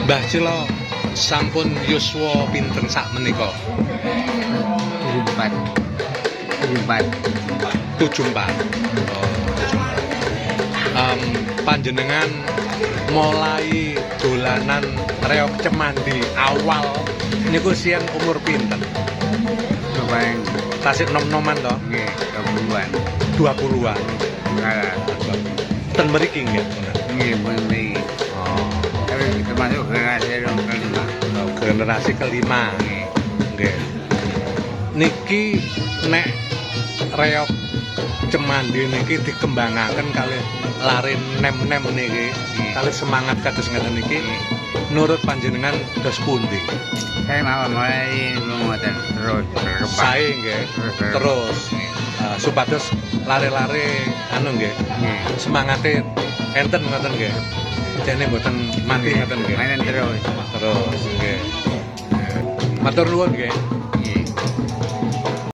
Mbah Cilo sampun yuswa pinten sak menika? 74. 74. 74. Oh, 74. Panjenengan mulai dolanan reok cemandi awal niku siang umur pinten? Paling Tasik nom-noman to? nggih 20-an. 20-an. Enggak. Ten mriki nggih. Nggih muni. Oh, Tapi termasuk generasi yang kelima. generasi kelima. Nggih. Nggih. Niki nek reok cemandi niki dikembangaken kali lari nem-nem niki, kali semangat kados ngeten niki. Nurut panjenengan dos pundi? Saya mau mulai ngoten terus berkembang. Sae nggih. Terus supados lare-lare anu nggih. Nggih. Semangate enten ngoten nggih. Jane mboten mati ngoten nggih. Mainin terus. Terus nggih. Matur nuwun nggih.